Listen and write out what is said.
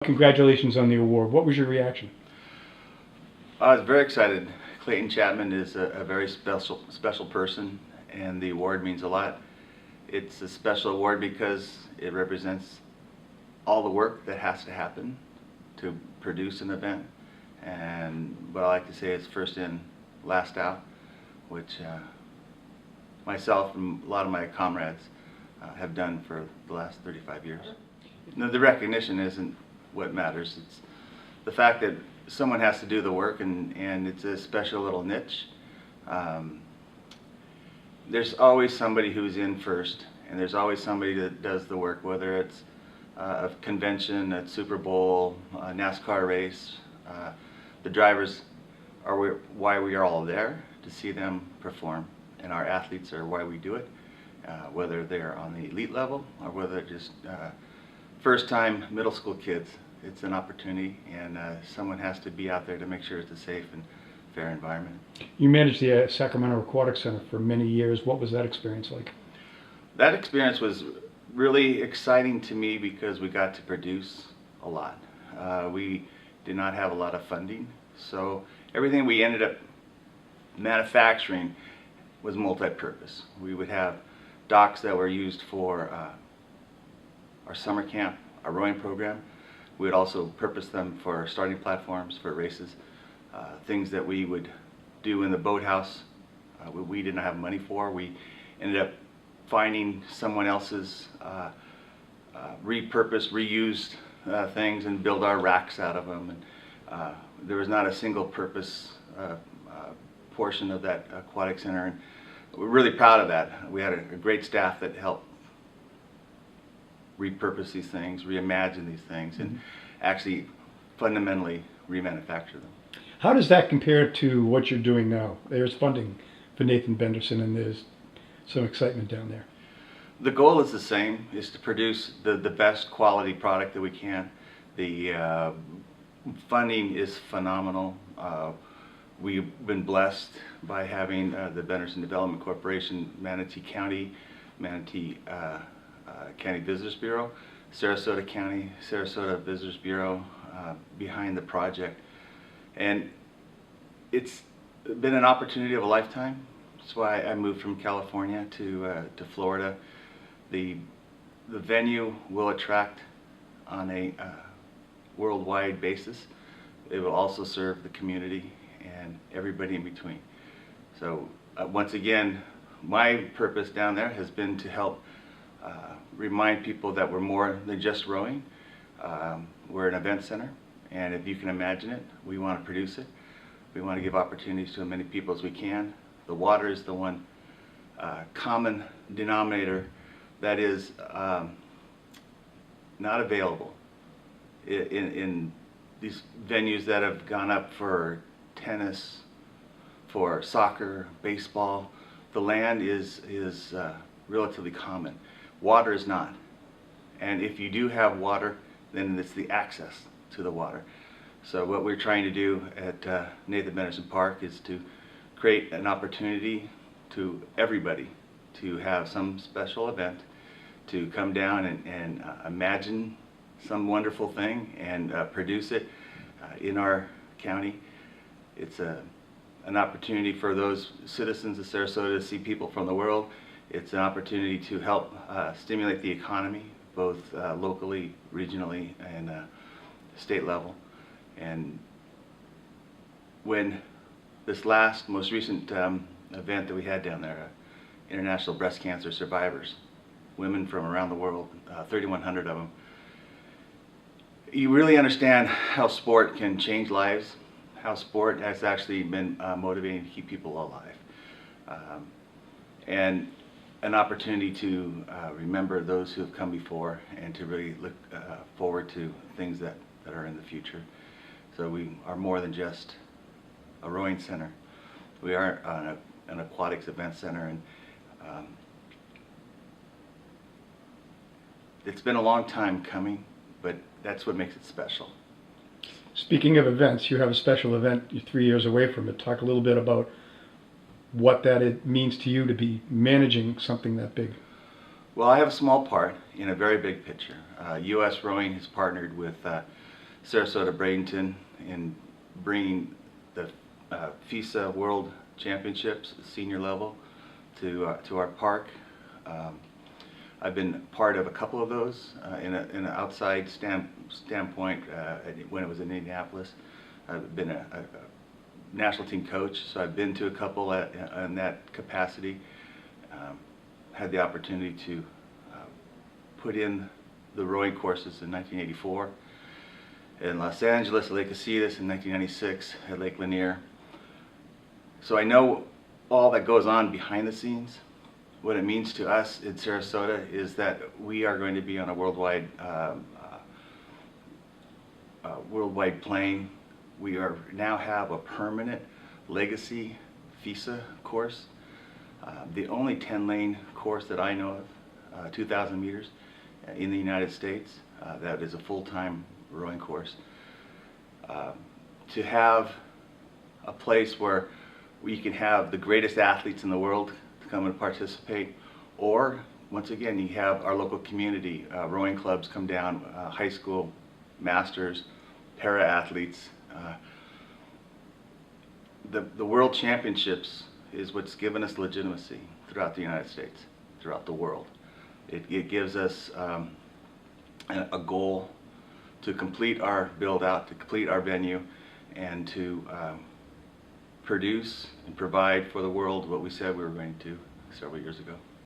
Congratulations on the award. What was your reaction? I was very excited. Clayton Chapman is a very special person, and the award means a lot. It's a special award because it represents all the work that has to happen to produce an event, and what I like to say is first in, last out, which myself and a lot of my comrades have done for the last 35 years. Now, the recognition isn't what matters. It's the fact that someone has to do the work, and it's a special little niche. There's always somebody who's in first, and there's always somebody that does the work, whether it's a convention, a Super Bowl, a NASCAR race. The drivers are why we are all there, to see them perform, and our athletes are why we do it, whether they're on the elite level or whether they're just first-time middle school kids. It's an opportunity, and someone has to be out there to make sure it's a safe and fair environment. You managed the Sacramento Aquatic Center for many years. What was that experience like? That experience was really exciting to me because we got to produce a lot. We did not have a lot of funding, so everything we ended up manufacturing was multi-purpose. We would have docks that were used for our summer camp, our rowing program. We would also purpose them for starting platforms for races, things that we would do in the boathouse we didn't have money for. We ended up finding someone else's repurposed, reused things and build our racks out of them. And there was not a single purpose portion of that aquatic center, and we're really proud of that. We had a great staff that helped repurpose these things, reimagine these things, and actually fundamentally remanufacture them. How does that compare to what you're doing now? There's funding for Nathan Benderson, and there's some excitement down there. The goal is the same, is to produce the best quality product that we can. The funding is phenomenal. We've been blessed by having the Benderson Development Corporation, Manatee County, Manatee County Visitors Bureau, Sarasota County, Sarasota Visitors Bureau behind the project. And it's been an opportunity of a lifetime. That's why I moved from California to Florida. The venue will attract on a worldwide basis. It will also serve the community and everybody in between. So once again, my purpose down there has been to help remind people that we're more than just rowing. We're an event center, and if you can imagine it, we want to produce it. We want to give opportunities to as many people as we can. The water is the one common denominator that is not available in these venues that have gone up for tennis, for soccer, baseball. The land is relatively common. Water is not. And if you do have water, then it's the access to the water. So what we're trying to do at Nathan Benderson Park is to create an opportunity to everybody to have some special event, to come down and imagine some wonderful thing and produce it in our county. It's an opportunity for those citizens of Sarasota to see people from the world. It's an opportunity to help stimulate the economy, both locally, regionally, and state level. And when this most recent event that we had down there, International Breast Cancer Survivors, women from around the world, 3,100 of them, you really understand how sport can change lives, how sport has actually been motivating to keep people alive. And an opportunity to remember those who have come before and to really look forward to things that are in the future. So we are more than just a rowing center. We are an aquatics event center, and it's been a long time coming, but that's what makes it special. Speaking of events, you have a special event you're 3 years away from it. Talk a little bit about what it means to you to be managing something that big. Well, I have a small part in a very big picture. U.S. Rowing has partnered with Sarasota Bradenton in bringing the FISA World Championships, senior level, to our park. I've been part of a couple of those in an outside standpoint when it was in Indianapolis. I've been a national team coach, so I've been to a couple in that capacity. Had the opportunity to put in the rowing courses in 1984, in Los Angeles at Lake Casitas in 1996, at Lake Lanier. So I know all that goes on behind the scenes. What it means to us in Sarasota is that we are going to be on a worldwide plane. We now have a permanent legacy FISA course. The only 10-lane course that I know of, 2,000 meters in the United States, that is a full-time rowing course. To have a place where we can have the greatest athletes in the world to come and participate, or once again, you have our local community rowing clubs come down, high school, masters, para athletes. The World Championships is what's given us legitimacy throughout the United States, throughout the world. It gives us a goal to complete our build out, to complete our venue, and to produce and provide for the world what we said we were going to several years ago.